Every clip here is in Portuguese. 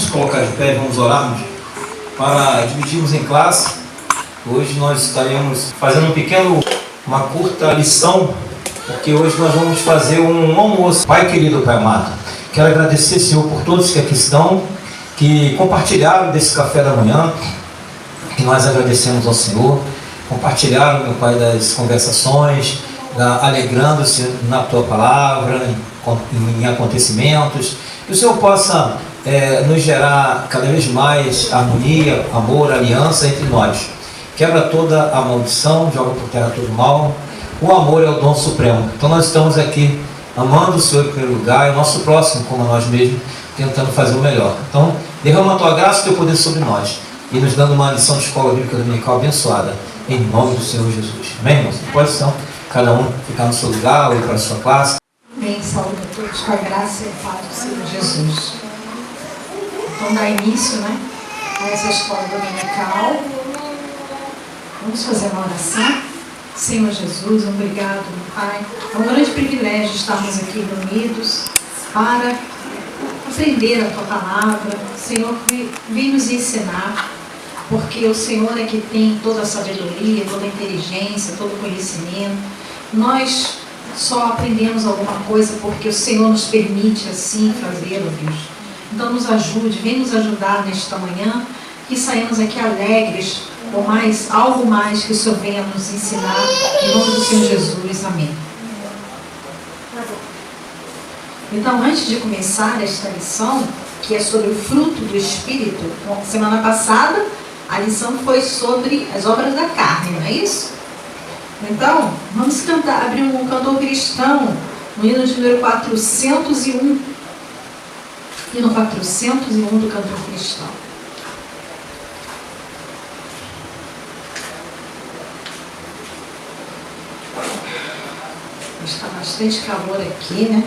colocar de pé, vamos orarmos para dividirmos em classe. Hoje nós estaremos fazendo uma curta lição, porque hoje nós vamos fazer um almoço. Pai querido, Pai amado, quero agradecer, Senhor, por todos que aqui estão, que compartilharam desse café da manhã, que nós agradecemos ao Senhor, compartilharam, meu Pai, das conversações, alegrando-se na Tua palavra, em acontecimentos, que o Senhor possa nos gerar cada vez mais harmonia, amor, aliança entre nós. Quebra toda a maldição, joga por terra todo o mal. O amor é o dom supremo. Então nós estamos aqui amando o Senhor em primeiro lugar e o nosso próximo como a nós mesmos, tentando fazer o melhor. Então derrama a Tua graça e o Teu poder sobre nós e nos dando uma lição de escola bíblica dominical abençoada, em nome do Senhor Jesus. Amém, irmãos? Pode ser cada um ficar no seu lugar ou ir para a sua classe. Amém. Saúde a todos com a graça e a paz do Senhor Jesus. Então dá início, a essa escola dominical. Vamos fazer uma oração. Senhor Jesus, obrigado, meu Pai. É um grande privilégio estarmos aqui reunidos para aprender a Tua palavra. Senhor, vem nos ensinar, porque o Senhor é que tem toda a sabedoria, toda a inteligência, todo o conhecimento. Nós só aprendemos alguma coisa porque o Senhor nos permite assim fazer, ó Deus. Então nos ajude, vem nos ajudar nesta manhã, que saímos aqui alegres, ou algo mais que o Senhor venha nos ensinar, em nome do Senhor Jesus. Amém. Então, antes de começar esta lição, que é sobre o fruto do Espírito, semana passada a lição foi sobre as obras da carne, não é isso? Então, vamos abrir um cantor cristão, no hino de número 401, hino 401 do cantor cristão. Está bastante calor aqui,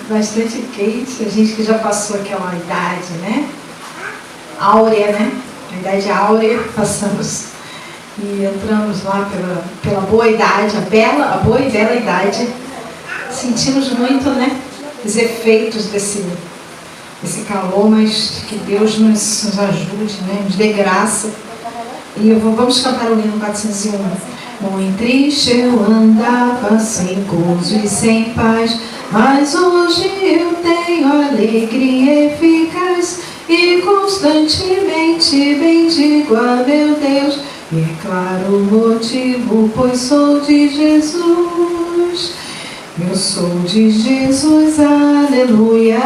Bastante quente, a gente que já passou aquela idade, áurea, a idade áurea, passamos e entramos lá pela boa idade, a boa e bela idade. Sentimos muito, os efeitos desse calor, mas que Deus nos ajude, nos dê graça. E vamos cantar o hino 401. Muito triste eu andava, sem gozo e sem paz, mas hoje eu tenho alegria eficaz e constantemente bendigo a meu Deus. E é claro o motivo, pois sou de Jesus. Eu sou de Jesus, aleluia,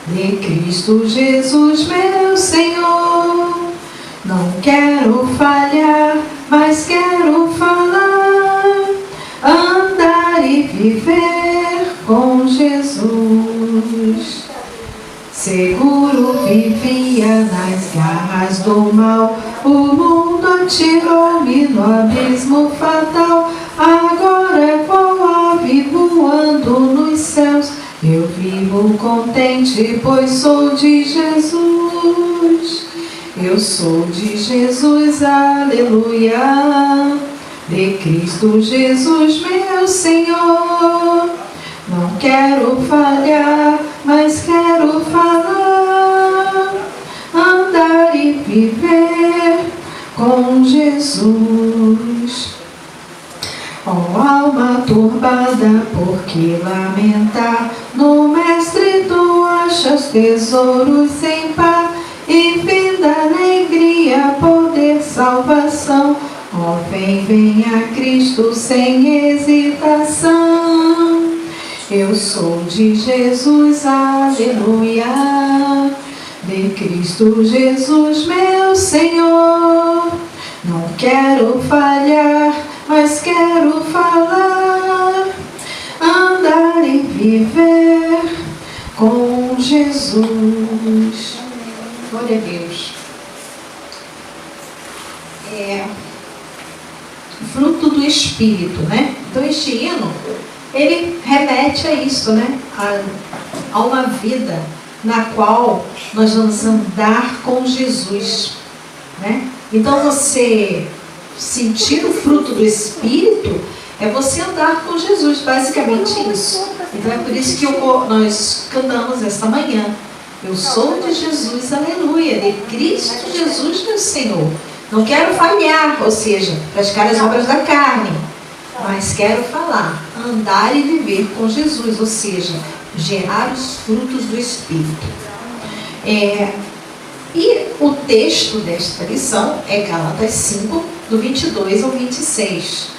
de Cristo Jesus, meu Senhor. Não quero falhar, mas quero falar, andar e viver com Jesus. Seguro vivia nas garras do mal, o mundo atirou-me no abismo fatal. Agora qual ave voando nos céus, eu vivo contente, pois sou de Jesus. Eu sou de Jesus, aleluia, de Cristo Jesus, meu Senhor. Não quero falhar, mas quero falar, andar e viver com Jesus. Oh, alma turbada, por que lamentar? No Mestre tu achas tesouros sem par, e vida, alegria, poder, salvação. Oh, vem a Cristo sem hesitação. Eu sou de Jesus, aleluia, de Cristo Jesus, meu Senhor. Não quero falhar, mas quero falar, andar e viver com Jesus. Glória a Deus. Fruto do Espírito, Então este hino, ele remete a isso, a uma vida na qual nós vamos andar com Jesus, Então você sentir o fruto do Espírito É você andar com Jesus, basicamente isso. Então é por isso que nós cantamos esta manhã. Eu sou de Jesus, aleluia, de Cristo Jesus meu Senhor. Não quero falhar, ou seja, praticar as obras da carne, mas quero falar, andar e viver com Jesus, ou seja, gerar os frutos do Espírito. E o texto desta lição é Gálatas 5, do 22 ao 26.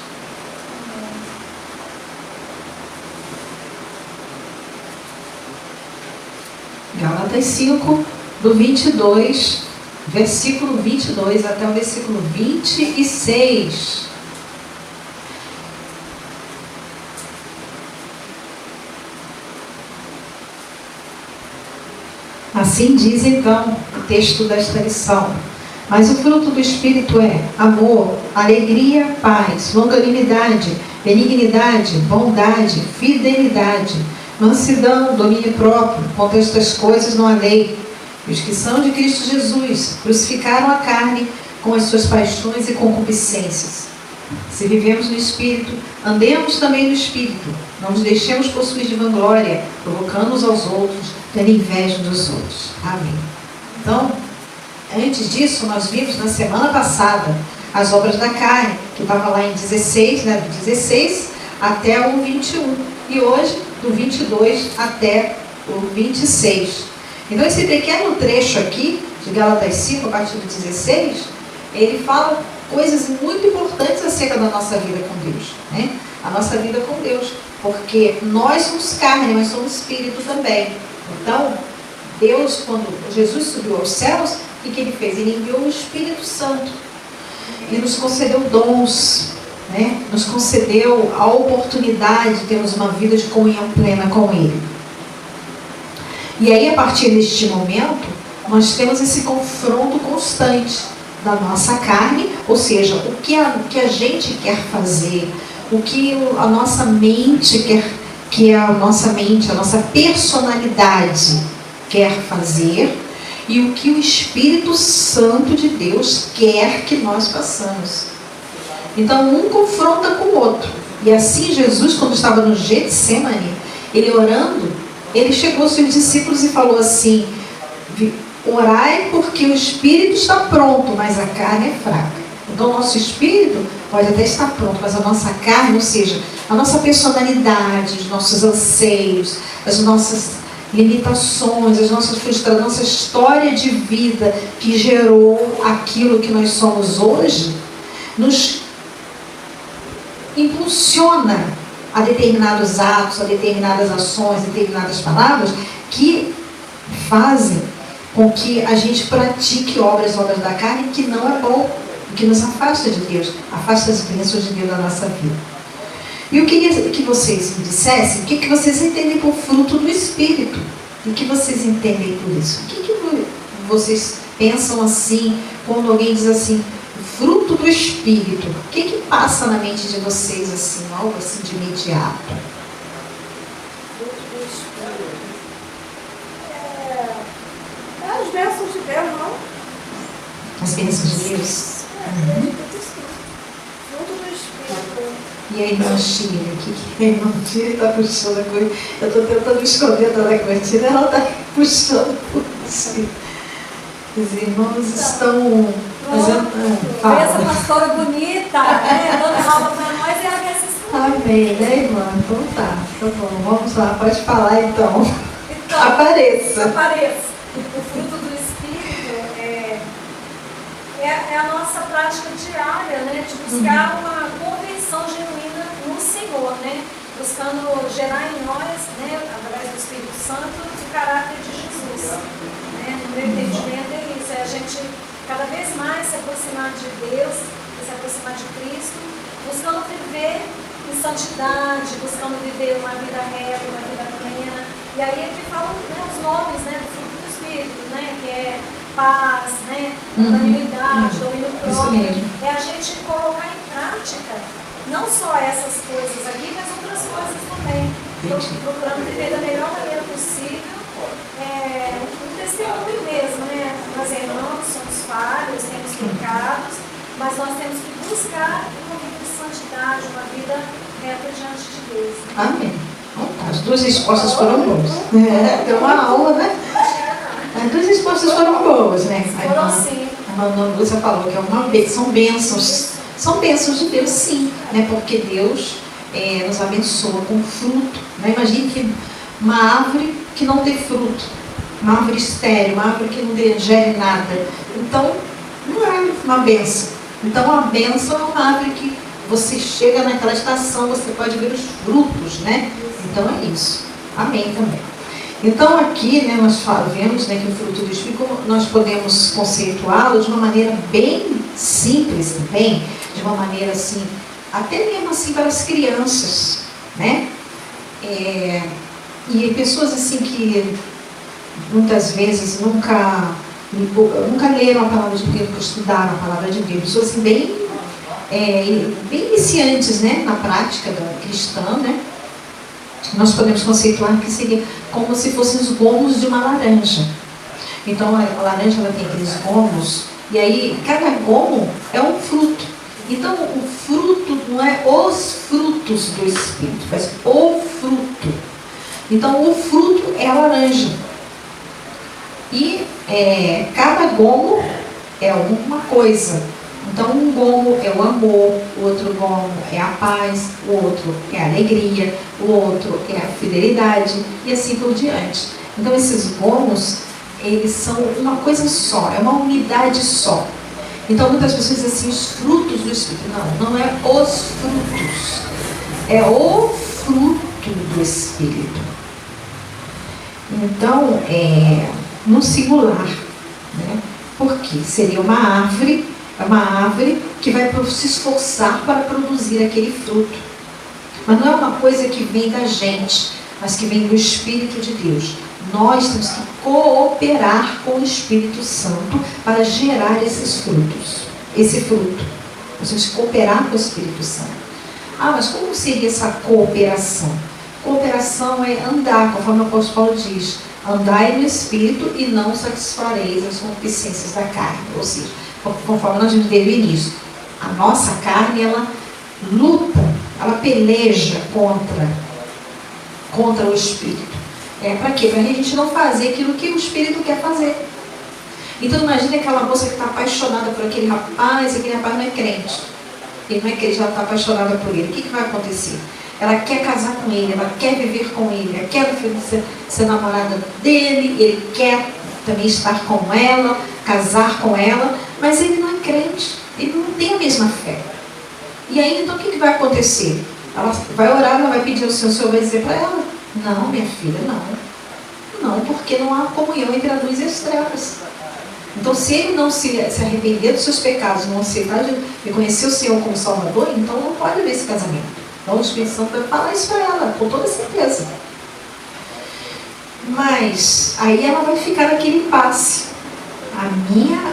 Gálatas 5, do 22, versículo 22 até o versículo 26. Assim diz então o texto desta lição. Mas o fruto do Espírito é amor, alegria, paz, longanimidade, benignidade, bondade, fidelidade, mansidão, domínio próprio. Contra estas coisas não há lei. Os que são de Cristo Jesus crucificaram a carne com as suas paixões e concupiscências. Se vivemos no Espírito, andemos também no Espírito. Não nos deixemos possuir de vanglória, provocando-nos aos outros, tendo inveja dos outros. Amém. Então, antes disso, nós vimos na semana passada as obras da carne, que estava lá em 16, né, do 16 até o 21. E hoje, do 22 até o 26. Então, esse pequeno trecho aqui, de Gálatas 5, a partir do 16, ele fala coisas muito importantes acerca da nossa vida com Deus, né? A nossa vida com Deus, porque nós somos carne, mas somos espírito também. Então, Deus, quando Jesus subiu aos céus, o que ele fez? Ele enviou o Espírito Santo e nos concedeu dons, né? Nos concedeu a oportunidade de termos uma vida de comunhão plena com Ele. E aí, a partir deste momento, nós temos esse confronto constante da nossa carne, ou seja, o que a gente quer fazer, o que a nossa mente quer, que a nossa mente, a nossa personalidade quer fazer, e o que o Espírito Santo de Deus quer que nós façamos. Então, um confronta com o outro. E assim, Jesus, quando estava no Getsemane, ele orando, ele chegou aos seus discípulos e falou assim: orai porque o espírito está pronto, mas a carne é fraca. Então o nosso espírito pode até estar pronto, mas a nossa carne, ou seja, a nossa personalidade, os nossos anseios, as nossas limitações, as nossas frustrações, a nossa história de vida que gerou aquilo que nós somos hoje, nos impulsiona a determinados atos, a determinadas ações, a determinadas palavras que fazem com que a gente pratique obras da carne, que não é bom, que nos afasta de Deus, afasta as bênçãos de Deus da nossa vida. E eu queria que vocês me dissessem o que vocês entendem por fruto do Espírito. O que vocês entendem por isso? O que vocês pensam assim, quando alguém diz assim, fruto do Espírito? O que passa na mente de vocês assim, algo assim de imediato? As bênçãos de Deus, não? As bênçãos de Deus? Fruto do Espírito. E a irmã Chile, que a irmã Chile está puxando a coisa. Eu estou tentando esconder toda a cortina, ela está puxando por si. Os irmãos estão fazendo. Essa pastora bonita, né? Dando aula para nós e ela quer se esconder. Amém, né, irmã? Então tá bom. Vamos lá, pode falar então. Então, Apareça. O fruto do Espírito é a nossa prática diária, né? De buscar uma conversão genuína no Senhor, né? Buscando gerar em nós, né? Através do Espírito Santo, o caráter de Jesus. Né? No meu entendimento é isso, é a gente cada vez mais se aproximar de Deus, se aproximar de Cristo, buscando viver em santidade, buscando viver uma vida reta, uma vida plena. E aí aqui falam, né, os nomes, né, do fruto do Espírito, né, que é paz, né, unanimidade, domínio próprio. É a gente colocar em prática não só essas coisas aqui, mas outras coisas também. Procurando viver da melhor maneira possível, um testemunho mesmo, né? Nós irmãos somos falhos, temos pecados, mas nós temos que buscar uma vida de santidade, uma vida reta diante de Deus. Amém. Então, tá, as duas respostas foram boas. Deu uma aula, né? As duas respostas foram boas, né? Foram sim. A irmã Lúcia falou que são bênçãos. São bênçãos de Deus, sim, né? Porque Deus nos abençoa com fruto. Né? Imagine que uma árvore que não tem fruto, uma árvore estéril, uma árvore que não gere nada. Então, não é uma bênção. Então, a bênção é uma árvore que você chega naquela estação, você pode ver os frutos, né? Então, é isso. Amém também. Então, aqui, né, nós vemos, né, que o fruto do Espírito, nós podemos conceituá-lo de uma maneira bem simples também, de uma maneira assim, até mesmo assim para as crianças, né? E pessoas assim que muitas vezes nunca leram a palavra de Deus, nunca estudaram a palavra de Deus, pessoas assim bem iniciantes, né, na prática cristã, né? Nós podemos conceituar que seria como se fossem os gomos de uma laranja. Então a laranja ela tem aqueles gomos, e aí cada gomo é um fruto. Então o fruto não é os frutos do Espírito, mas o fruto. Então o fruto é a laranja. E cada gomo é alguma coisa. Então um gomo é o amor, o outro gomo é a paz, o outro é a alegria, o outro é a fidelidade e assim por diante. Então esses gomos, eles são uma coisa só, é uma unidade só. Então muitas pessoas dizem assim, os frutos do Espírito. Não é os frutos, é o fruto do Espírito. Então, no singular, né? Porque seria uma árvore que vai se esforçar para produzir aquele fruto. Mas não é uma coisa que vem da gente, mas que vem do Espírito de Deus. Nós temos que cooperar com o Espírito Santo para gerar esses frutos, esse fruto. Nós temos que cooperar com o Espírito Santo. Mas como seria essa cooperação? Cooperação é andar, conforme o apóstolo Paulo diz, andai no Espírito e não satisfareis as concupiscências da carne. Ou seja, conforme nós vimos desde o início, a nossa carne, ela luta, ela peleja contra o Espírito. Para quê? Para a gente não fazer aquilo que o Espírito quer fazer. Então imagine aquela moça que está apaixonada por aquele rapaz, e aquele rapaz não é crente. Ele não é crente, ela está apaixonada por ele. O que vai acontecer? Ela quer casar com ele, ela quer viver com ele, ela quer ser namorada dele, ele quer também estar com ela, casar com ela, mas ele não é crente, ele não tem a mesma fé. E aí, então, o que vai acontecer? Ela vai orar, ela vai pedir ao Senhor vai dizer para ela, não, minha filha, não, porque não há comunhão entre a luz e as trevas. Então, se ele não se arrepender dos seus pecados, não aceitar de reconhecer o Senhor como Salvador, então não pode haver esse casamento. Então o Espírito Santo vai falar isso para ela, com toda certeza. Mas aí ela vai ficar naquele impasse.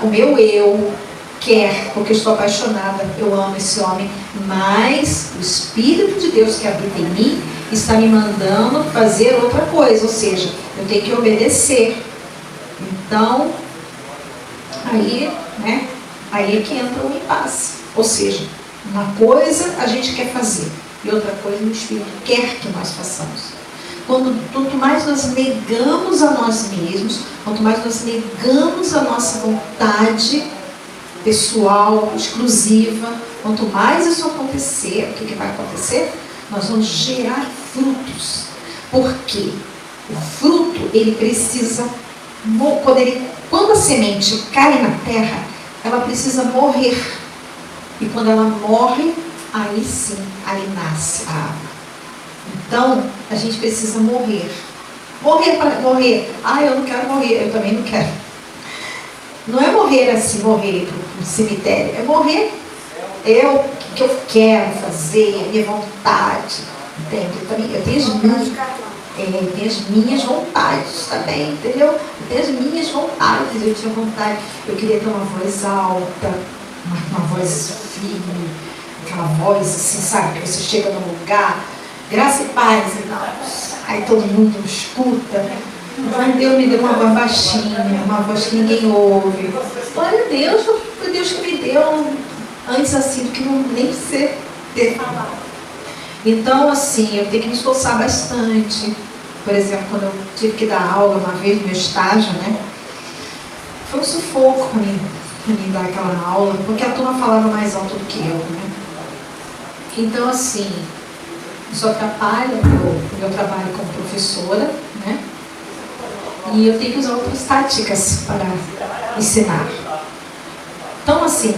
O meu eu quer, porque estou apaixonada, eu amo esse homem, mas o Espírito de Deus que habita em mim está me mandando fazer outra coisa, ou seja, eu tenho que obedecer. Então, aí é que entra o impasse. Ou seja, uma coisa a gente quer fazer e outra coisa o Espírito quer que nós façamos. Quanto mais nós negamos a nós mesmos, quanto mais nós negamos a nossa vontade pessoal, exclusiva, quanto mais isso acontecer, o que vai acontecer? Nós vamos gerar frutos. Porque o fruto, ele precisa, quando a semente cai na terra, ela precisa morrer. E quando ela morre, aí sim, aí nasce a árvore. Então, a gente precisa morrer. Morrer. Eu não quero morrer, eu também não quero. Não é morrer assim, morrer para o cemitério. É morrer o que eu quero fazer, a minha vontade. Entende? Eu tenho as minhas vontades também, entendeu? Eu tenho as minhas vontades. Eu tinha vontade, eu queria ter uma voz alta, uma voz firme, aquela voz assim, sabe, que você chega num lugar, graça e paz, irmãos. Aí todo mundo escuta. Mas Deus me deu uma voz baixinha, uma voz que ninguém ouve. Glória a Deus, foi Deus que me deu antes assim do que nem você ter falado. Então, assim, eu tenho que me esforçar bastante. Por exemplo, quando eu tive que dar aula uma vez no meu estágio, né? Foi um sufoco para mim dar aquela aula, porque a turma falava mais alto do que eu, né? Então, assim, isso atrapalha o meu trabalho como professora, né? E eu tenho que usar outras táticas para ensinar. Então, assim,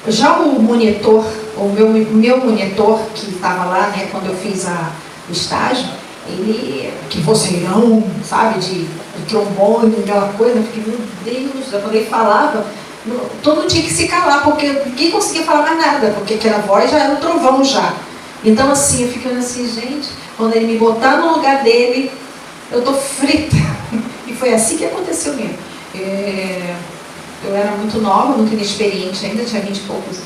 já o monitor, o meu monitor que estava lá, né, quando eu fiz o estágio, ele, que vozeirão, sabe, de trombone, aquela coisa, eu fiquei, meu Deus, quando ele falava, todo mundo tinha que se calar, porque ninguém conseguia falar mais nada, porque aquela voz já era um trovão já. Então, assim, eu fiquei assim, gente, quando ele me botar no lugar dele, eu tô frita. E foi assim que aconteceu mesmo. Eu era muito nova, muito inexperiente ainda, tinha 20 e poucos,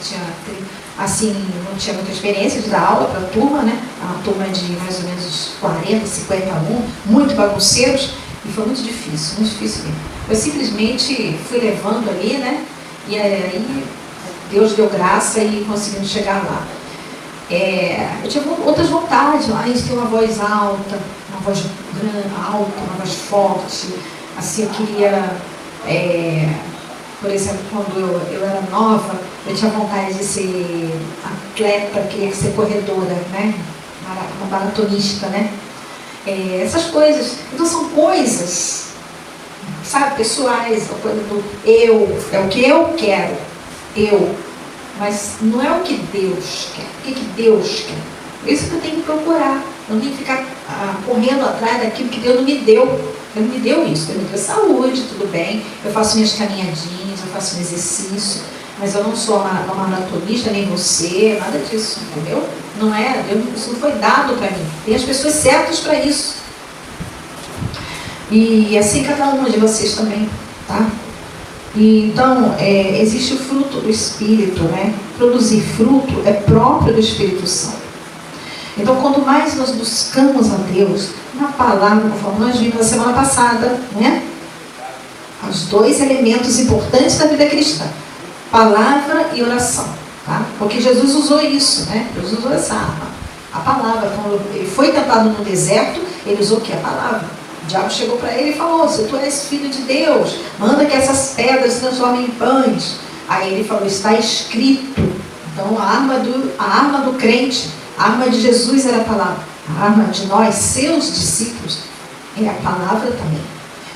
assim, não tinha muita experiência de dar aula para a turma, né? Uma turma de mais ou menos 40, 50 alunos, muito bagunceiros, e foi muito difícil mesmo. Eu simplesmente fui levando ali, né? E aí Deus deu graça e conseguimos chegar lá. Eu tinha outras vontades, de ter uma voz alta, uma voz alta, uma voz forte. Assim, eu queria, por exemplo, quando eu era nova, eu tinha vontade de ser atleta, queria ser corredora, né? Uma maratonista, né? Essas coisas. Então são coisas, sabe, pessoais, a coisa do eu, é o que eu quero, mas não é o que Deus quer. O que Deus quer? Isso que eu tenho que procurar. Eu não tenho que ficar correndo atrás daquilo que Deus não me deu. Deus me deu isso, Deus me deu saúde, tudo bem. Eu faço minhas caminhadinhas, eu faço um exercício, mas eu não sou uma maratonista, nem você, nada disso, entendeu? Não é, isso não foi dado para mim. Tem as pessoas certas para isso. E assim cada uma de vocês também, tá? E, então, existe o fruto do Espírito, né? Produzir fruto é próprio do Espírito Santo. Então, quanto mais nós buscamos a Deus, na palavra, conforme nós vimos na semana passada, né? Os dois elementos importantes da vida cristã, palavra e oração, tá? Porque Jesus usou isso, né? Jesus usou essa arma, a palavra. Quando ele foi tentado no deserto, ele usou o que? A palavra. O diabo chegou para ele e falou, se tu és filho de Deus, manda que essas pedras se transformem em pães. Aí ele falou, está escrito. Então a arma do crente, a arma de Jesus era a palavra. A arma de nós, seus discípulos, é a palavra também.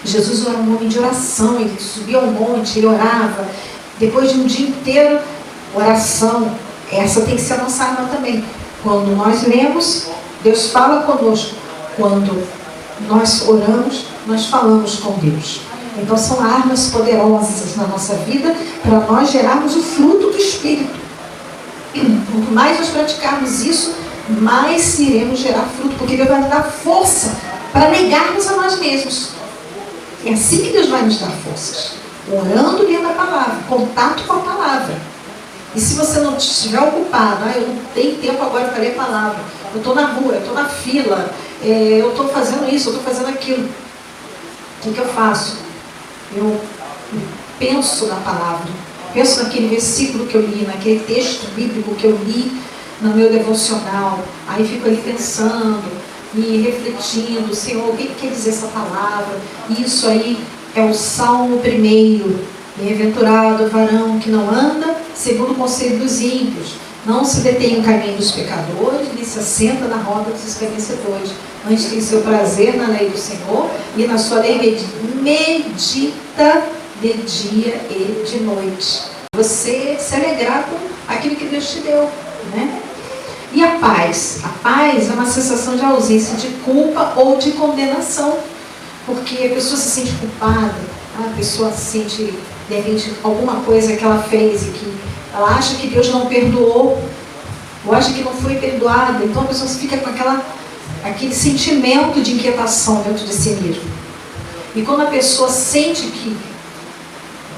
Jesus era um homem de oração, ele subia ao monte, ele orava. Depois de um dia inteiro, oração, essa tem que ser a nossa arma também. Quando nós lemos, Deus fala conosco. Quando nós oramos, nós falamos com Deus. Então são armas poderosas na nossa vida para nós gerarmos o fruto do Espírito. Quanto mais nós praticarmos isso, mais iremos gerar fruto, porque Deus vai nos dar força para negarmos a nós mesmos. É assim que Deus vai nos dar forças. Orando e lendo a palavra, contato com a palavra. E se você não estiver ocupado, eu não tenho tempo agora para ler a palavra, eu estou na rua, eu estou na fila, eu estou fazendo isso, eu estou fazendo aquilo. O que eu faço? Eu penso na palavra, penso naquele versículo que eu li, naquele texto bíblico que eu li no meu devocional. Aí fico ali pensando e refletindo, Senhor, o que quer dizer essa palavra? Isso aí é o Salmo 1. Bem-aventurado o varão que não anda segundo o conselho dos ímpios, não se detém no caminho dos pecadores, nem se assenta na roda dos escarnecedores. Antes tem seu prazer na lei do Senhor, e na sua lei medita de dia e de noite. Você se alegrar com aquilo que Deus te deu, né? E a paz? A paz é uma sensação de ausência de culpa ou de condenação, porque a pessoa se sente culpada, a pessoa se sente, de repente, alguma coisa que ela fez e que ela acha que Deus não perdoou, ou acha que não foi perdoada. Então a pessoa fica com aquele sentimento de inquietação dentro de si mesmo. E quando a pessoa sente que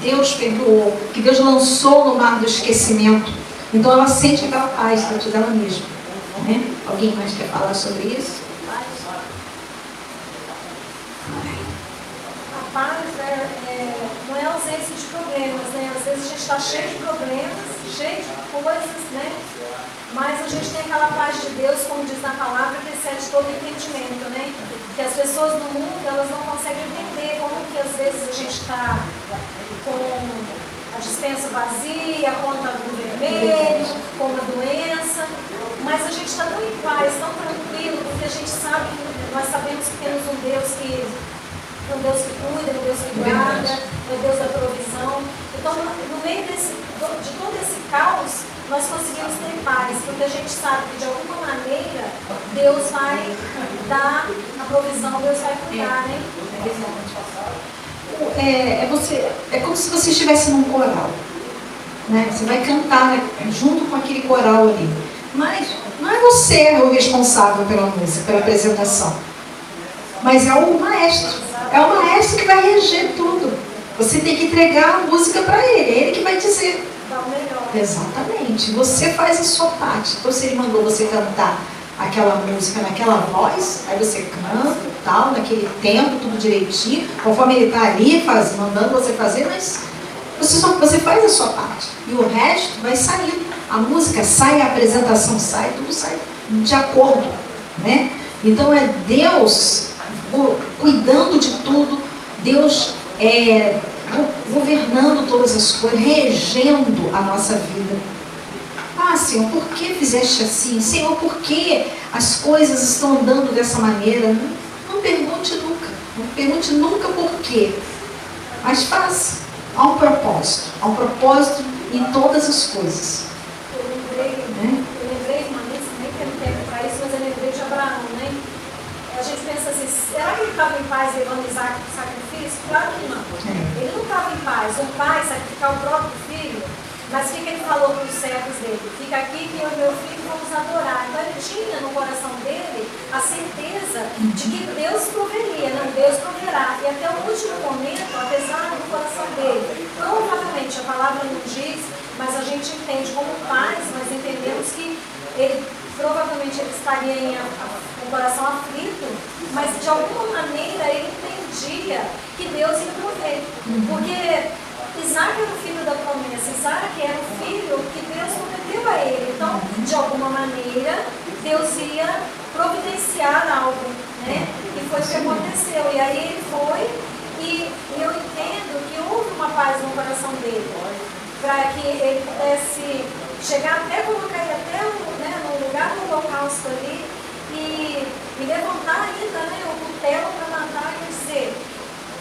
Deus perdoou, que Deus lançou no mar do esquecimento, então ela sente aquela paz dentro dela mesma, né? Alguém mais quer falar sobre isso? A paz não é ausência de problemas, né? Às vezes a gente está cheio de problemas, cheio de coisas, né? Mas a gente tem aquela paz de Deus, como diz na palavra, que excede todo entendimento, né? Que as pessoas do mundo, elas não conseguem entender como que às vezes a gente está com a dispensa vazia, a conta no vermelho, com uma doença, mas a gente está tão em paz, tão tranquilo, porque a gente sabe, nós sabemos que temos um Deus que cuida, um Deus que guarda, um Deus da provisão. Então, no meio de todo esse caos, nós conseguimos ter paz, porque a gente sabe que de alguma maneira Deus vai dar a provisão, Deus vai cuidar, né? É como se você estivesse num coral, né? Você vai cantar junto com aquele coral ali, mas não é você o responsável pela música, pela apresentação, mas é o maestro que vai reger tudo. Você tem que entregar a música para ele que vai dizer. Exatamente, você faz a sua parte. Então, se ele mandou você cantar aquela música naquela voz, aí você canta, tal, naquele tempo, tudo direitinho, conforme ele está ali mandando você fazer, mas você faz a sua parte. E o resto vai sair. A música sai, a apresentação sai, tudo sai de acordo, né? Então é Deus cuidando de tudo, Deus governando todas as coisas, regendo a nossa vida. Ah, Senhor, por que fizeste assim? Senhor, por que as coisas estão andando dessa maneira? Não pergunte nunca. Não pergunte nunca por quê. Mas faça. Há um propósito em todas as coisas. Eu lembrei, uma vez, nem tem tempo para isso, mas eu lembrei de Abraão, né? A gente pensa assim, será que ele estava em paz levando Isaac para o sacrifício? Claro que não. Ele não estava em paz. Um pai sacrificar o próprio filho, mas o que ele falou para os servos dele? Fica aqui que eu e meu filho vamos adorar. Então ele tinha no coração dele a certeza de que Deus proveria, não, Deus proverá. E até o último momento, apesar do coração dele, provavelmente a palavra não diz, mas a gente entende como pais, nós entendemos que ele provavelmente ele estaria com o coração aflito, mas de alguma maneira ele entendia que Deus ia prover. Porque Isaac era o filho da promessa, Isaac era o filho que Deus prometeu a ele. Então, de alguma maneira, Deus ia providenciar algo, né? E foi o que aconteceu. E aí ele foi, e eu entendo que houve uma paz no coração dele, para que ele pudesse chegar até colocar ele até no lugar do holocausto ali e levantar ainda, né, o cutelo para matar e dizer,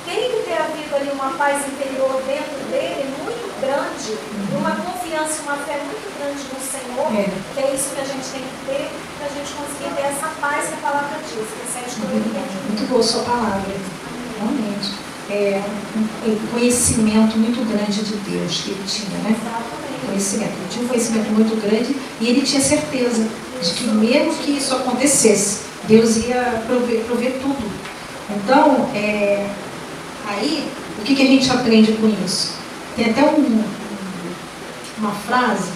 tem que ter havido ali uma paz interior dentro dele muito grande, uma confiança, uma fé muito grande no Senhor, que é isso que a gente tem que ter, para a gente conseguir ter essa paz que a palavra diz, que excede todo entendimento. Muito boa a sua palavra, realmente. Um conhecimento muito grande de Deus que ele tinha, né? Conhecimento. Ele tinha um conhecimento muito grande e ele tinha certeza de que mesmo que isso acontecesse, Deus ia prover tudo. Então, aí, o que a gente aprende com isso? Tem até uma frase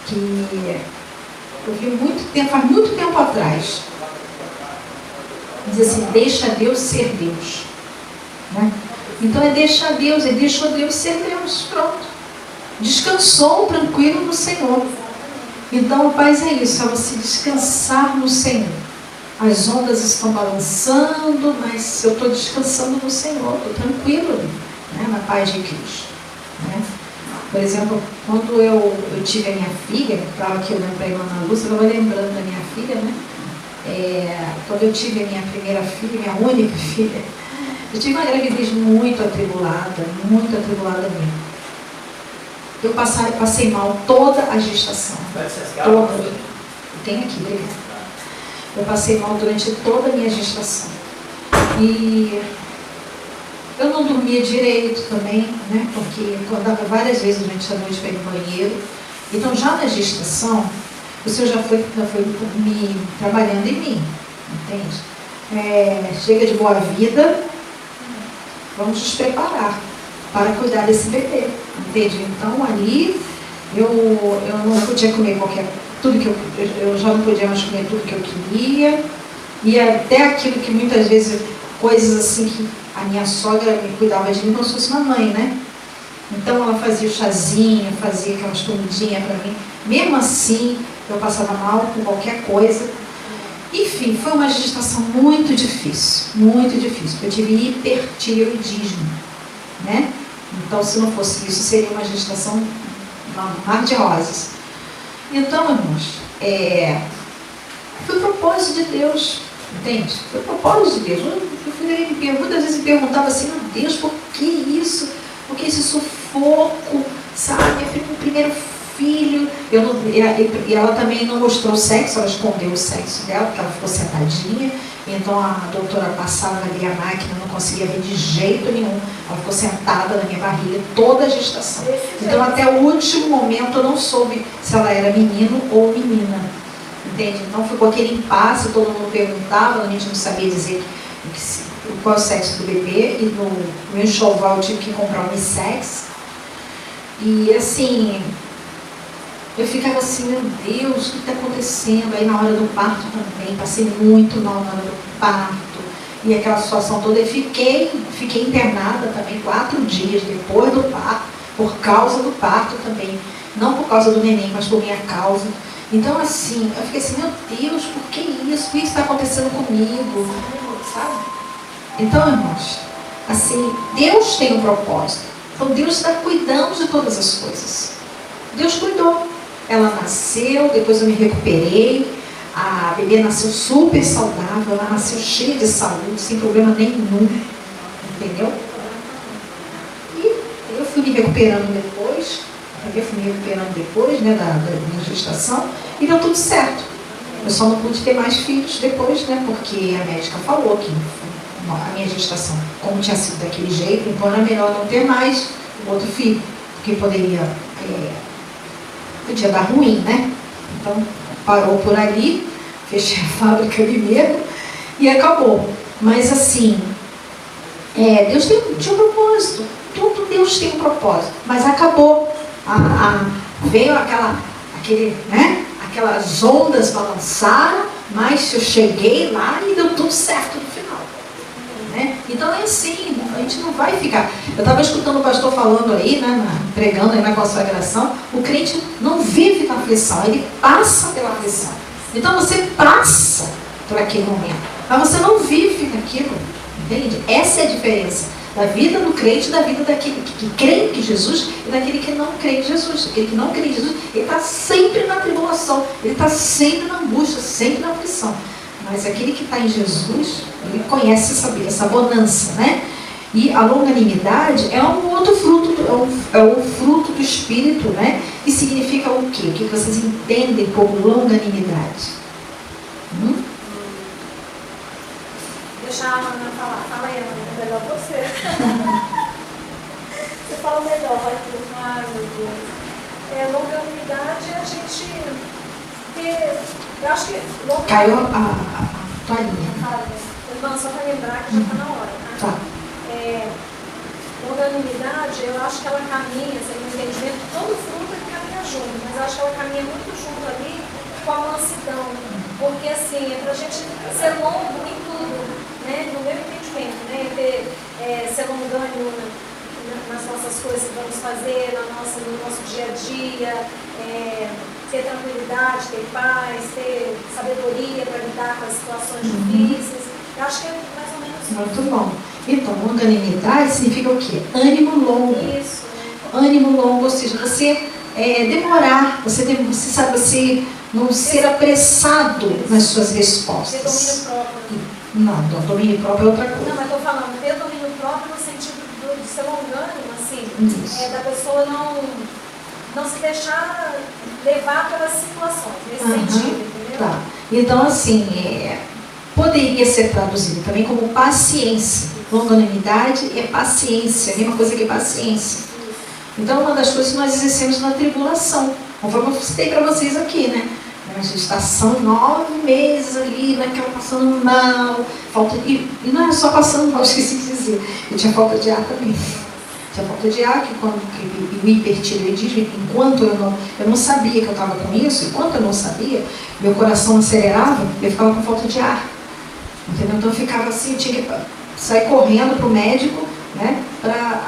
que eu vi faz muito tempo atrás. Diz assim, deixa Deus ser Deus. Né? Então ele deixou Deus ser Deus, pronto. Descansou tranquilo no Senhor. Então a paz é isso, é você descansar no Senhor. As ondas estão balançando, mas eu estou descansando no Senhor, estou tranquilo ali, né? Na paz de Cristo. Né? Por exemplo, quando eu tive a minha filha, estava aqui olhando para a irmã Ana Lúcia, eu estava lembrando da minha filha, né? Quando eu tive a minha primeira filha, minha única filha, eu tive uma gravidez muito atribulada mesmo. Eu passei mal toda a gestação. Toda. Tem aqui, obrigada. Eu passei mal durante toda a minha gestação. E eu não dormia direito também, né? Porque eu andava várias vezes durante a noite para ir no banheiro. Então, já na gestação, o Senhor já foi me trabalhando em mim, entende? Chega de boa vida, vamos nos preparar para cuidar desse bebê, entende? Então, ali, eu não podia comer tudo que eu já não podia mais comer tudo que eu queria, e até aquilo que muitas vezes, coisas assim que a minha sogra me cuidava de mim como se fosse uma mãe, né? Então ela fazia o chazinho, fazia aquelas comidinhas para mim. Mesmo assim, eu passava mal com qualquer coisa. Enfim, foi uma gestação muito difícil, porque eu tive hipertireoidismo, né? Então, se não fosse isso, seria uma gestação um mar de rosas. Então, irmãos, foi o propósito de Deus, entende? Foi o propósito de Deus. Muitas vezes me perguntava assim, meu Deus, por que isso? Por que esse sufoco? Sabe, eu fui com o primeiro filho. E ela também não mostrou o sexo, ela escondeu o sexo dela, porque ela ficou sentadinha. Então a doutora passava ali a máquina, não conseguia ver de jeito nenhum. Ela ficou sentada na minha barriga toda a gestação. Então até o último momento eu não soube se ela era menino ou menina. Entende? Então ficou aquele impasse, todo mundo perguntava, a gente não sabia dizer qual é o sexo do bebê. E no meu enxoval eu tive que comprar um unissex. E assim, eu ficava assim, meu Deus, o que está acontecendo? Aí na hora do parto também, passei muito mal na hora do parto. E aquela situação toda, eu fiquei internada também 4 dias depois do parto, por causa do parto também. Não por causa do neném, mas por minha causa. Então assim, eu fiquei assim, meu Deus, por que isso? O que está acontecendo comigo? Sabe? Então, irmãos, assim, Deus tem um propósito. Então Deus está cuidando de todas as coisas. Deus cuidou. Ela nasceu, depois eu me recuperei. A bebê nasceu super saudável, ela nasceu cheia de saúde, sem problema nenhum. Entendeu? E eu fui me recuperando depois. Né, da gestação. E deu tudo certo. Eu só não pude ter mais filhos depois, né? Porque a médica falou que a minha gestação, como tinha sido daquele jeito, então era melhor não ter mais outro filho, porque podia dar ruim, né? Então parou por ali, fechei a fábrica ali mesmo e acabou. Mas assim, Deus tinha um propósito, tudo Deus tem um propósito, mas acabou. Veio aquelas ondas balançaram, mas eu cheguei lá e deu tudo certo no final. Né? Então é assim, a gente não vai ficar. Eu estava escutando o pastor falando aí, né, pregando aí na consagração, o crente não vive na aflição, ele passa pela aflição. Então você passa por aquele momento, mas você não vive naquilo, entende? Essa é a diferença da vida do crente, da vida daquele que crê em Jesus e daquele que não crê em Jesus. Aquele que não crê em Jesus, ele está sempre na tribulação, ele está sempre na angústia, sempre na aflição. Mas aquele que está em Jesus, ele conhece essa bonança, né? E a longanimidade é um outro fruto, é o fruto do Espírito, né? Que significa o quê? O que vocês entendem por longanimidade? Deixa a Ana falar. Fala aí, Ana, é melhor você. Você fala melhor, vai tudo. Ai, meu Deus. Longanimidade é a gente ter. Eu acho que. Caiu a toalhinha. Não, só para lembrar que já está na hora. Tá? Longanimidade, eu acho que ela caminha, sem entendimento, todo fruto ele caminha junto, mas eu acho que ela caminha muito junto ali com a mansidão. Porque assim, é para a gente ser longo em tudo, né? No meu entendimento, né? Ser longânimo nas nossas coisas que vamos fazer, no nosso dia a dia, ter tranquilidade, ter paz, ter sabedoria para lidar com as situações difíceis. Eu acho que é mais ou menos isso. Muito bom. Então, longanimidade significa o quê? Ânimo longo. Isso. Ânimo longo, ou seja, você demorar, você sabe, você não ser apressado nas suas respostas. Ter domínio próprio. Não, domínio próprio é outra coisa. Não, mas estou falando, ter domínio próprio no sentido de ser longânimo, assim, da pessoa não se deixar levar pelas situações, nesse sentido, entendeu? Tá. Então, assim, poderia ser traduzido também como paciência. Longanimidade é paciência, a mesma coisa que paciência. Então, uma das coisas que nós exercemos na tribulação, conforme eu citei para vocês aqui, né? Uma gestação, 9 meses ali, naquela passando mal, e não é só passando mal, esqueci de dizer, eu tinha falta de ar também. Tinha falta de ar, que quando o hipertireoidismo, enquanto eu não sabia que eu estava com isso, enquanto eu não sabia, meu coração acelerava, eu ficava com falta de ar. Entendeu? Então eu ficava assim, eu tinha que sair correndo para o médico, né?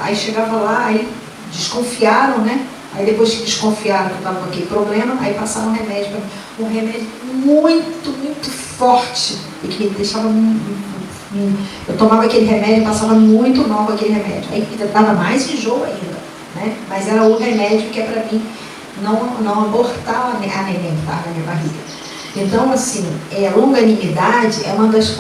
Aí chegava lá, aí desconfiaram, né? Aí depois que desconfiaram que eu estava com aquele problema, aí passaram um remédio para mim. Um remédio muito, muito forte. E que me deixava... Eu tomava aquele remédio e passava muito mal com aquele remédio. Aí dava mais enjoo ainda, né? Mas era o remédio que é para mim não abortar a neném, tá? Na minha barriga. Então, assim, longanimidade é uma das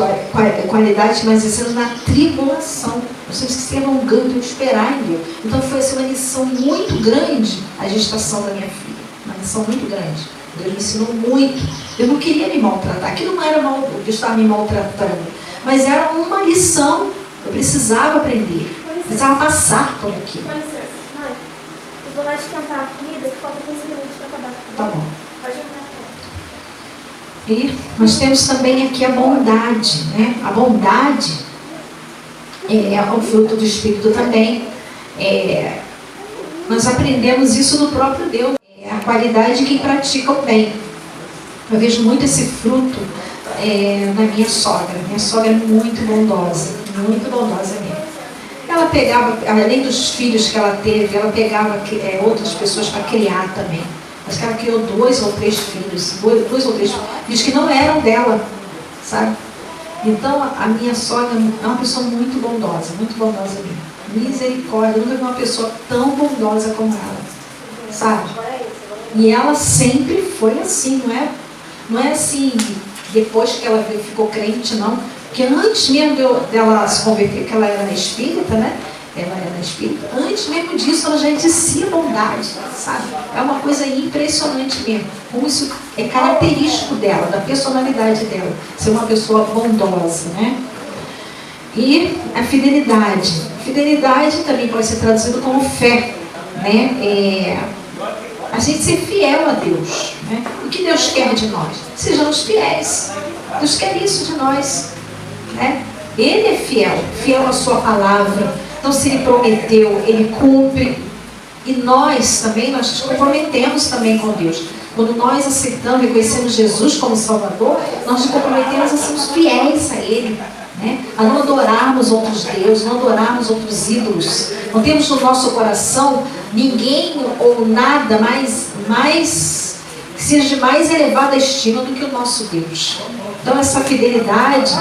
qualidades mais excelentes na tribulação. Nós temos que ser longânimo e esperar em Deus. Então, foi assim, uma lição muito grande a gestação da minha filha. Uma lição muito grande. Deus me ensinou muito. Eu não queria me maltratar. Aquilo não era mal, eu estava me maltratando. Mas era uma lição. Eu precisava aprender. Precisava passar por aquilo. Mãe, eu vou lá esquentar a comida que falta 15 minutos para acabar. Tá bom. Pode entrar. E nós temos também aqui a bondade, né? A bondade é o fruto do Espírito também. Nós aprendemos isso do próprio Deus. É a qualidade de quem pratica o bem. Eu vejo muito esse fruto na minha sogra. Minha sogra é muito bondosa mesmo. Ela pegava, além dos filhos que ela teve, ela pegava outras pessoas para criar também. Acho que ela criou 2 ou 3 filhos, 2 ou 3 filhos que não eram dela, sabe? Então, a minha sogra é uma pessoa muito bondosa mesmo. Misericórdia, eu nunca vi uma pessoa tão bondosa como ela, sabe? E ela sempre foi assim, não é assim, depois que ela ficou crente, não. Porque antes mesmo dela se converter, que ela era espírita, né? Ela era espírita. Antes mesmo disso, ela já exercia bondade, sabe? É uma coisa impressionante mesmo. Como isso é característico dela, da personalidade dela. Ser uma pessoa bondosa, né? E a fidelidade. Fidelidade também pode ser traduzido como fé, né? A gente ser fiel a Deus, né? O que Deus quer de nós? Sejamos fiéis. Deus quer isso de nós, né? Ele é fiel à sua palavra. Então, se Ele prometeu, Ele cumpre. E nós também, nós nos comprometemos também com Deus. Quando nós aceitamos e conhecemos Jesus como Salvador, nós nos comprometemos a sermos fiéis a Ele, né? A não adorarmos outros deuses, não adorarmos outros ídolos. Não temos no nosso coração ninguém ou nada mais que seja de mais elevada estima do que o nosso Deus. Então, essa fidelidade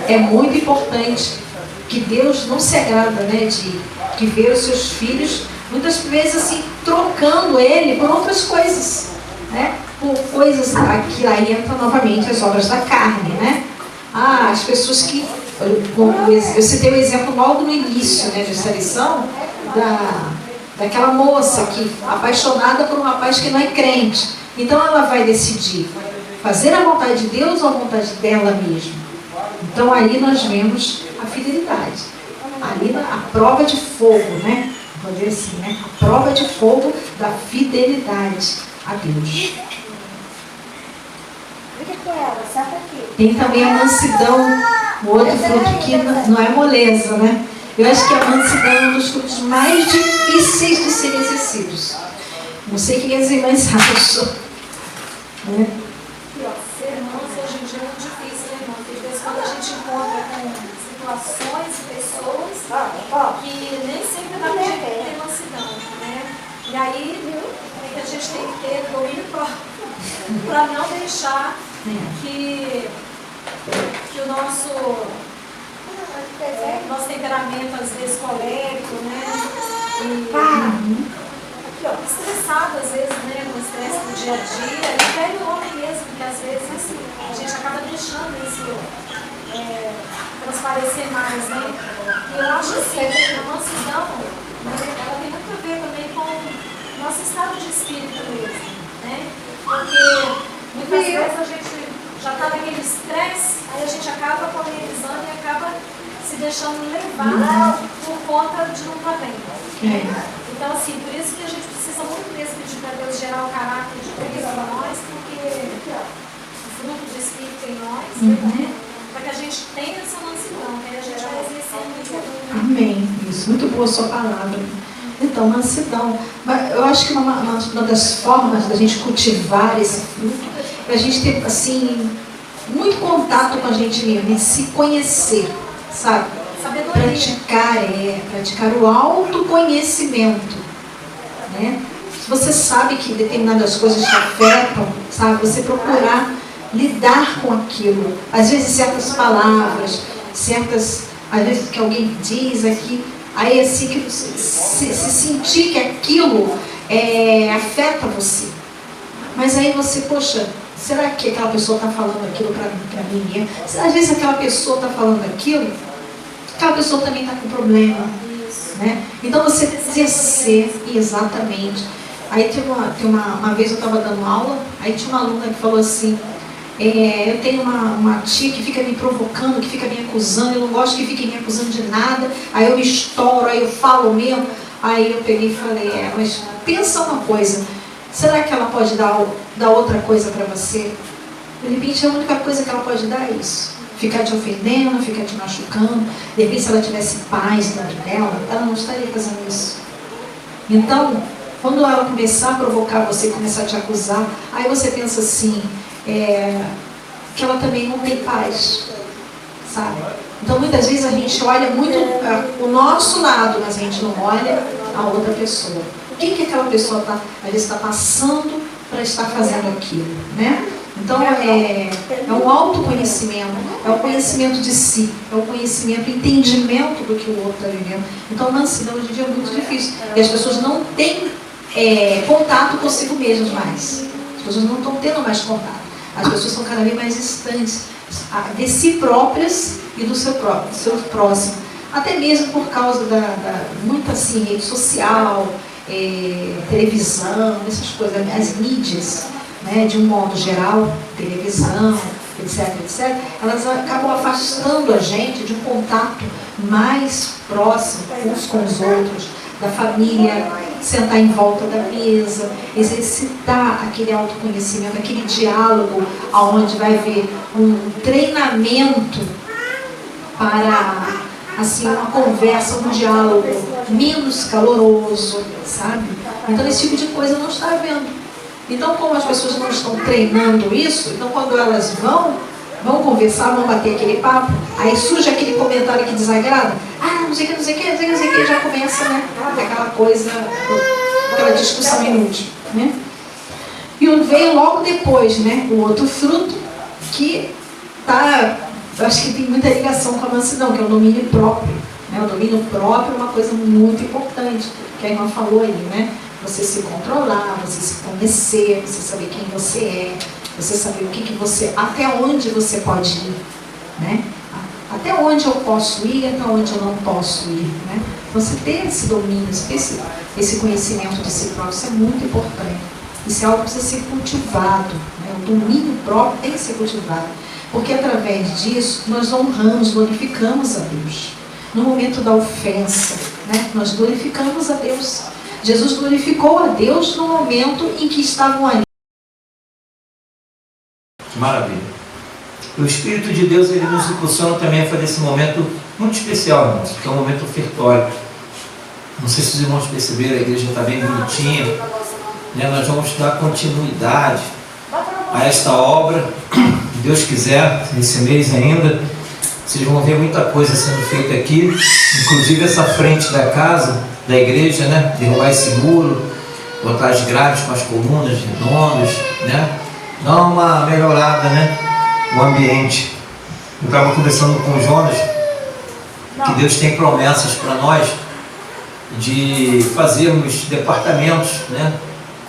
é muito importante. Que Deus não se agrada, né, de ver os seus filhos, muitas vezes assim, trocando Ele por outras coisas, né? Por coisas, aqui aí entra novamente as obras da carne, né? As pessoas que, eu citei o exemplo logo no início, né, dessa lição, daquela moça que, apaixonada por um rapaz que não é crente. Então ela vai decidir fazer a vontade de Deus ou a vontade dela mesma. Então aí nós vemos a fidelidade. Ali a prova de fogo, né? Vou dizer assim, né? A prova de fogo da fidelidade a Deus. Tem também a mansidão, o outro fruto que não é moleza, né? Eu acho que a mansidão é um dos frutos mais difíceis de serem exercidos. Não sei o que as irmãs acham, né? Irmãos, hoje em dia é muito difícil, né, irmão? Porque às vezes quando a gente encontra com situações e pessoas que nem sempre dá pra gente ter mansidão, né? E aí a gente tem que ter domínio próprio para não deixar que o nosso temperamento, às vezes, colérico, né? Estressado, às vezes, né? Com o estresse do dia a dia, e até o homem mesmo, porque às vezes assim, a gente acaba deixando isso transparecer mais, né? E eu acho assim, que a mansidão, ela tem muito a ver também com o nosso estado de espírito mesmo, né? Porque muitas vezes a gente já está naquele estresse, aí a gente acaba polemizando e acaba se deixando levar por conta de não estar bem. Então, assim, por isso que a gente precisa muito mesmo pedir para Deus gerar o caráter de Cristo em nós, porque o fruto do Espírito em nós, né? Para que a gente tenha essa mansidão, que a gente vai exercer muito. Amém. Isso, muito boa a sua palavra. Então, mansidão. Eu acho que uma das formas da gente cultivar esse fruto é a gente ter, assim, muito contato com a gente mesmo, se conhecer, sabe? Praticar o autoconhecimento. né? Se você sabe que determinadas coisas te afetam, sabe? Você procurar lidar com aquilo. Às vezes certas palavras, às vezes que alguém diz aqui, aí assim que você se sentir que aquilo afeta você. Mas aí você, poxa, será que aquela pessoa está falando aquilo para mim mesmo? Às vezes aquela pessoa está falando aquilo, aquela pessoa também está com problema, né? Então você precisa ser exatamente. Aí uma vez eu estava dando aula, aí tinha uma aluna que falou assim, eu tenho uma tia que fica me provocando, que fica me acusando, eu não gosto que fique me acusando de nada, aí eu me estouro, aí eu falo mesmo. Aí eu peguei e falei, mas pensa uma coisa, será que ela pode dar outra coisa para você? De repente a única coisa que ela pode dar é isso, ficar te ofendendo, ficar te machucando. De repente se ela tivesse paz dentro dela, ela não estaria fazendo isso. Então, quando ela começar a provocar você, começar a te acusar, aí você pensa assim, que ela também não tem paz, sabe? Então muitas vezes a gente olha muito o nosso lado, mas a gente não olha a outra pessoa. O que aquela pessoa às vezes está passando para estar fazendo aquilo, né? Então é um autoconhecimento, é o conhecimento de si, é o conhecimento, o entendimento do que o outro está vivendo. Então a mansidão hoje em dia é muito difícil. E as pessoas não têm contato consigo mesmas mais. As pessoas não estão tendo mais contato. As pessoas são cada vez mais distantes de si próprias e do seu próximo. Até mesmo por causa muita assim, rede social, televisão, essas coisas, as mídias, né, de um modo geral, televisão, etc., elas acabam afastando a gente de um contato mais próximo uns com os outros, da família, sentar em volta da mesa, exercitar aquele autoconhecimento, aquele diálogo, onde vai haver um treinamento para, assim, uma conversa, um diálogo menos caloroso, sabe? Então esse tipo de coisa não está havendo. Então, como as pessoas não estão treinando isso, então quando elas vão conversar, vão bater aquele papo, aí surge aquele comentário que desagrada, não sei o que, já começa, né, aquela coisa, aquela discussão inútil, né? E veio logo depois, né, o outro fruto, que eu acho que tem muita ligação com a mansidão, que é o domínio próprio, né? O domínio próprio é uma coisa muito importante, que a irmã falou aí, né? Você se controlar, você se conhecer, você saber quem você é, você saber até onde você pode ir, né? Até onde eu posso ir, até onde eu não posso ir, né? Você ter esse domínio, esse conhecimento de si próprio, isso é muito importante. Isso é algo que precisa ser cultivado, né? O domínio próprio tem que ser cultivado, porque através disso nós honramos, glorificamos a Deus. No momento da ofensa, né? Nós glorificamos a Deus. Jesus glorificou a Deus no momento em que estavam ali. Maravilha. O Espírito de Deus, ele nos impulsiona também a fazer esse momento muito especial, irmãos, que é um momento ofertório. Não sei se os irmãos perceberam, a igreja está bem bonitinha, né? Nós vamos dar continuidade a esta obra, se Deus quiser, nesse mês ainda. Vocês vão ver muita coisa sendo feita aqui, inclusive essa frente da casa, da igreja, né? Derrubar esse muro, botar as grades com as colunas redondas, né? Dar uma melhorada, né? O ambiente. Eu estava conversando com o Jonas, que Deus tem promessas para nós de fazermos departamentos, né?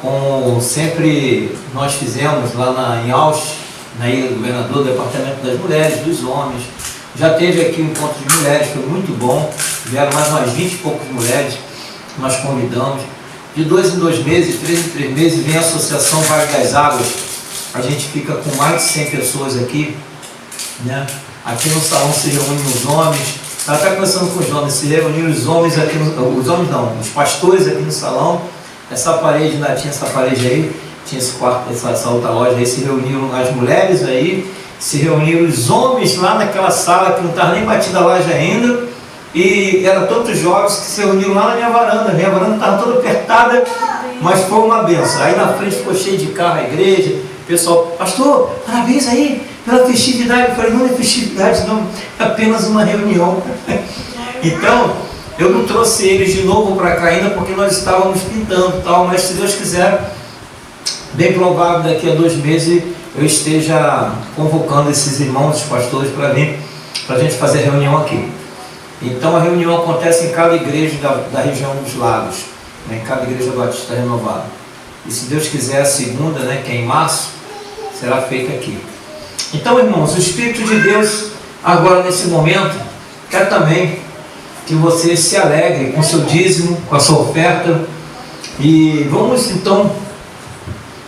Como sempre nós fizemos lá em Austin, na Ilha do Governador, departamento das mulheres, dos homens. Já teve aqui um encontro de mulheres, foi muito bom. Vieram mais umas 20 e poucas mulheres, nós convidamos. De 2 em 2 meses, 3 em 3 meses, vem a Associação Vale das Águas. A gente fica com mais de 100 pessoas aqui, né? Aqui no salão se reúnem os homens. Ela está conversando com os homens, se reúnem os homens aqui, os pastores aqui no salão. Essa parede, tinha essa parede aí, tinha esse quarto, essa outra loja aí, se reuniram as mulheres aí, se reuniram os homens lá naquela sala que não estava nem batida a laje ainda, e eram tantos jovens que se reuniram lá na minha varanda estava toda apertada, mas foi uma benção. Aí na frente ficou cheio de carro a igreja, o pessoal, pastor, parabéns aí pela festividade. Eu falei, não é festividade não, é apenas uma reunião. Então, Eu não trouxe eles de novo para cá ainda porque nós estávamos pintando e tal, mas se Deus quiser, bem provável daqui a 2 meses eu esteja convocando esses irmãos, os pastores, para vir, para a gente fazer reunião aqui. Então a reunião acontece em cada igreja da região dos Lagos, né, em cada igreja batista renovada. E se Deus quiser, a segunda, né, que é em março, será feita aqui. Então, irmãos, o Espírito de Deus, agora nesse momento, quer também que você se alegre com o seu dízimo, com a sua oferta. E vamos então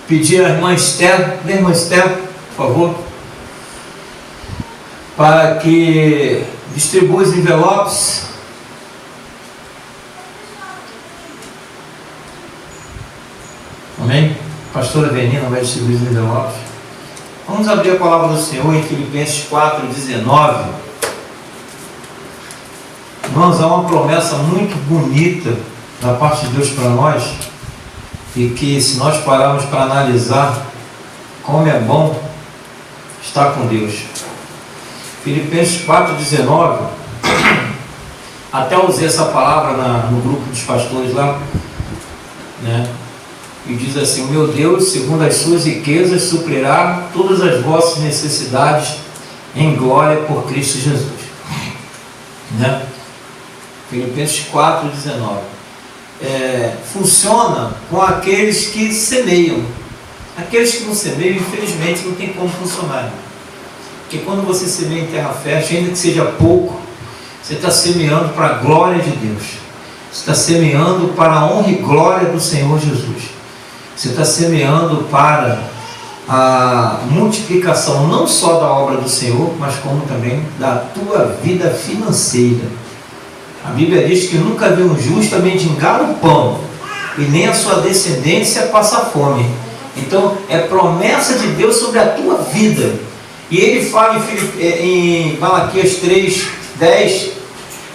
pedir à irmã Esther, irmã Esther, por favor, para que distribua os envelopes. Amém? A pastora Venina vai distribuir os envelopes. Vamos abrir a palavra do Senhor em Filipenses 4:19. Irmãos, há uma promessa muito bonita da parte de Deus para nós, e que se nós pararmos para analisar como é bom estar com Deus. Filipenses 4:19, até usei essa palavra no grupo dos pastores lá, né? E diz assim: o meu Deus, segundo as suas riquezas, suprirá todas as vossas necessidades em glória por Cristo Jesus. Né? Filipenses 4:19. Funciona com aqueles que semeiam. Aqueles que não semeiam, infelizmente, não tem como funcionar. Porque quando você semeia em terra fértil, ainda que seja pouco, você está semeando para a glória de Deus. Você está semeando para a honra e glória do Senhor Jesus. Você está semeando para a multiplicação não só da obra do Senhor, mas como também da tua vida financeira. A Bíblia diz que nunca viu um justo mendigar o pão, e nem a sua descendência passar fome. Então é promessa de Deus sobre a tua vida. E ele fala em Malaquias 3:10: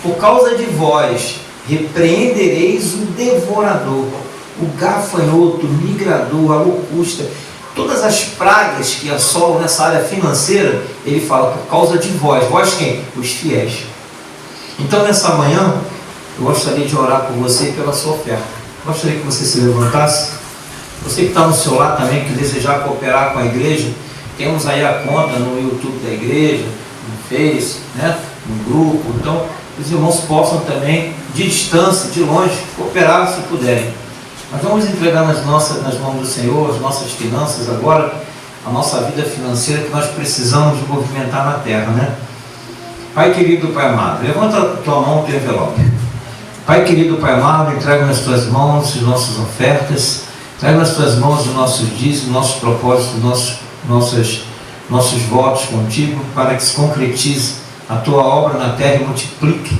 por causa de vós repreendereis o devorador, o gafanhoto, o migrador, a locusta, todas as pragas que assolam nessa área financeira. Ele fala por causa de vós. Vós quem? Os fiéis. Então nessa manhã eu gostaria de orar por você e pela sua oferta. Gostaria que você se levantasse. Você que está no seu lar também, que desejar cooperar com a igreja, temos aí a conta no YouTube da igreja, no Face, né, no grupo. Então os irmãos possam também, de distância, de longe, cooperar se puderem. Nós vamos entregar nas mãos do Senhor as nossas finanças agora, a nossa vida financeira que nós precisamos de movimentar na terra, né? Pai querido, Pai amado, levanta a tua mão, teu envelope. Pai querido, Pai amado, entrega nas tuas mãos as nossas ofertas, entrega nas tuas mãos os nossos dízimos, nossos propósitos, nossos votos contigo, para que se concretize a tua obra na terra e multiplique,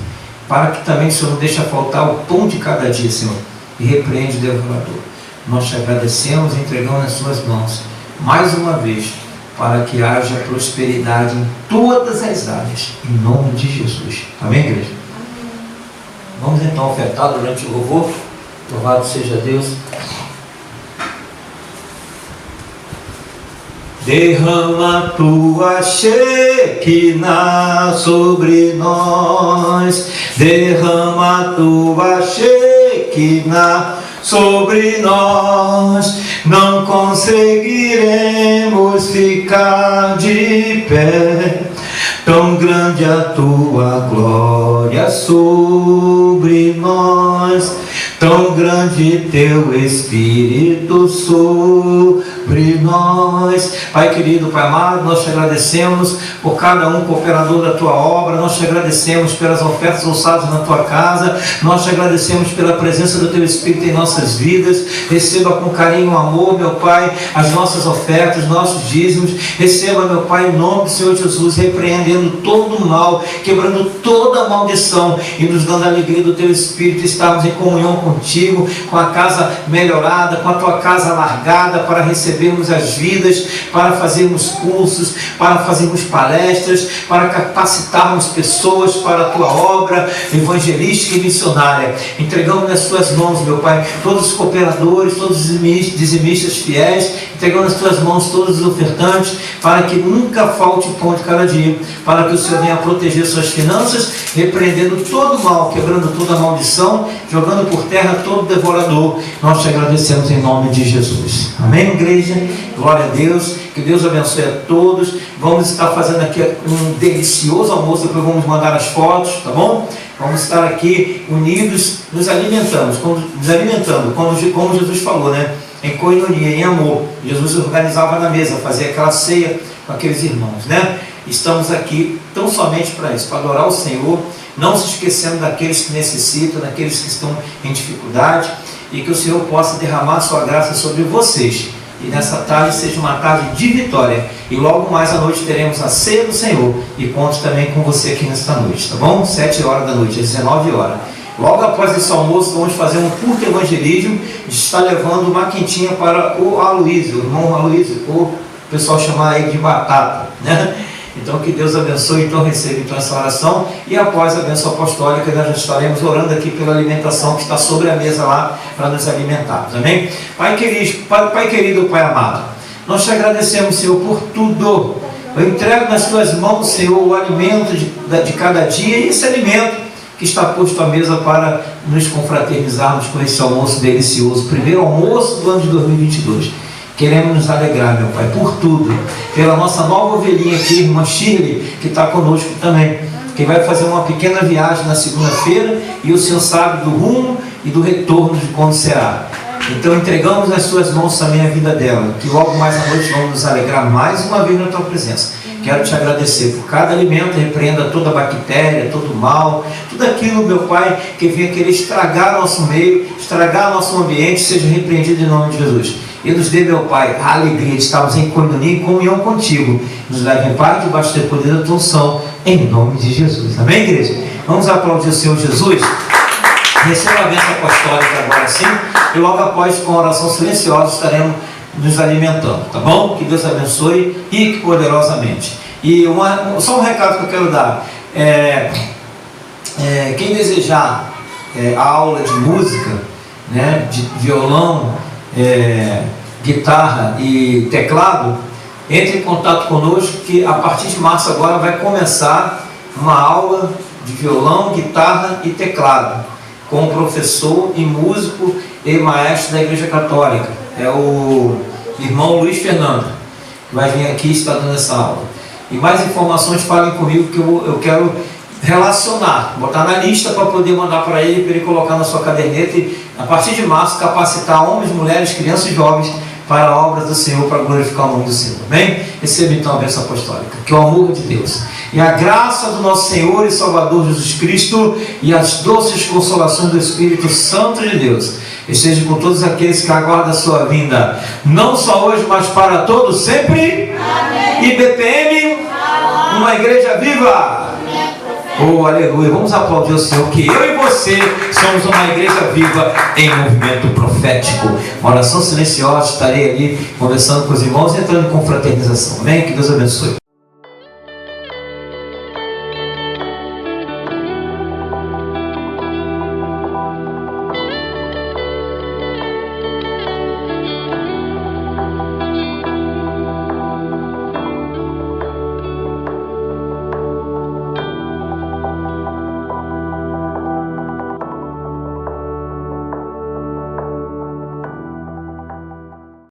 para que também, Senhor, não deixe faltar o pão de cada dia, Senhor, e repreende o devorador. Nós te agradecemos e entregamos nas tuas mãos, mais uma vez, para que haja prosperidade em todas as áreas, em nome de Jesus. Amém, igreja? Amém. Vamos então ofertar durante o louvor. Louvado seja Deus. Derrama tua Shekinah sobre nós, derrama tua Shekinah sobre nós, não conseguiremos ficar de pé, tão grande a tua glória sobre nós, tão grande teu Espírito sobre nós. Pai querido, Pai amado, nós te agradecemos por cada um cooperador da tua obra, nós te agradecemos pelas ofertas lançadas na tua casa, nós te agradecemos pela presença do teu Espírito em nossas vidas. Receba com carinho e amor, meu Pai, as nossas ofertas, nossos dízimos. Receba, meu Pai, em nome do Senhor Jesus, repreendendo todo o mal, quebrando toda a maldição e nos dando a alegria do teu Espírito, estarmos em comunhão contigo, com a casa melhorada, com a tua casa alargada, para recebermos as vidas, para fazermos cursos, para fazermos palestras, para capacitarmos pessoas para a tua obra evangelística e missionária. Entregamos nas tuas mãos, meu Pai, todos os cooperadores, todos os dizimistas fiéis, entregando nas tuas mãos todos os ofertantes, para que nunca falte o pão de cada dia, para que o Senhor venha proteger suas finanças, repreendendo todo o mal, quebrando toda a maldição, jogando por terra todo devorador. Nós te agradecemos em nome de Jesus. Amém, igreja? Glória a Deus. Que Deus abençoe a todos. Vamos estar fazendo aqui um delicioso almoço, depois vamos mandar as fotos, tá bom? Vamos estar aqui unidos, nos alimentando, como Jesus falou, né? Em coinonia, em amor. Jesus organizava na mesa, fazia aquela ceia com aqueles irmãos, né? Estamos aqui tão somente para isso, para adorar o Senhor, não se esquecendo daqueles que necessitam, daqueles que estão em dificuldade, e que o Senhor possa derramar sua graça sobre vocês. E nessa tarde seja uma tarde de vitória. E logo mais à noite teremos a ceia do Senhor. E conto também com você aqui nesta noite, tá bom? 7 horas da noite, às 19 horas. Logo após esse almoço, vamos fazer um curto evangelismo. De estar levando uma quentinha para o Aloysio, o irmão Aloysio, ou o pessoal chamar ele de batata, né? Então que Deus abençoe, então receba então essa oração, e após a bênção apostólica nós já estaremos orando aqui pela alimentação que está sobre a mesa lá, para nos alimentarmos, amém? Pai querido, Pai amado, nós te agradecemos, Senhor, por tudo. Eu entrego nas tuas mãos, Senhor, o alimento de cada dia, e esse alimento que está posto à mesa para nos confraternizarmos com esse almoço delicioso, primeiro almoço do ano de 2022. Queremos nos alegrar, meu Pai, por tudo, pela nossa nova ovelhinha aqui, irmã Shirley, que está conosco também, que vai fazer uma pequena viagem na segunda-feira, e o Senhor sabe do rumo e do retorno de quando será. Então entregamos nas tuas mãos também a vida dela, que logo mais à noite vamos nos alegrar mais uma vez na tua presença. Quero te agradecer por cada alimento, repreenda toda bactéria, todo mal, tudo aquilo, meu Pai, que venha querer estragar nosso meio, estragar nosso ambiente, seja repreendido em nome de Jesus. E nos dê, meu Pai, a alegria de estarmos em coinonia, em comunhão contigo. Nos leve em paz, debaixo do poder da tua unção, em nome de Jesus. Amém, igreja? Vamos aplaudir o Senhor Jesus. Receba a bênção apostólica agora sim, e logo após, com a oração silenciosa, estaremos nos alimentando, tá bom? Que Deus abençoe e que poderosamente. E só um recado que eu quero dar. Quem desejar a aula de música, né, de violão, guitarra e teclado, entre em contato conosco, que a partir de março agora vai começar uma aula de violão, guitarra e teclado com o professor e músico e maestro da Igreja Católica, é o irmão Luiz Fernando, que vai vir aqui e está dando essa aula. E mais informações, falem comigo, que eu quero relacionar, botar na lista para poder mandar para ele colocar na sua caderneta, e a partir de março capacitar homens, mulheres, crianças e jovens para a obra do Senhor, para glorificar o nome do Senhor. Amém? Receba então a bênção apostólica, que é o amor de Deus e a graça do nosso Senhor e Salvador Jesus Cristo e as doces consolações do Espírito Santo de Deus esteja com todos aqueles que aguardam a sua vinda, não só hoje, mas para todos sempre. Amém. E BPM, uma igreja viva. Oh, aleluia. Vamos aplaudir o Senhor, que eu e você somos uma igreja viva em movimento profético. Uma oração silenciosa, estarei ali conversando com os irmãos e entrando em confraternização. Amém? Que Deus abençoe.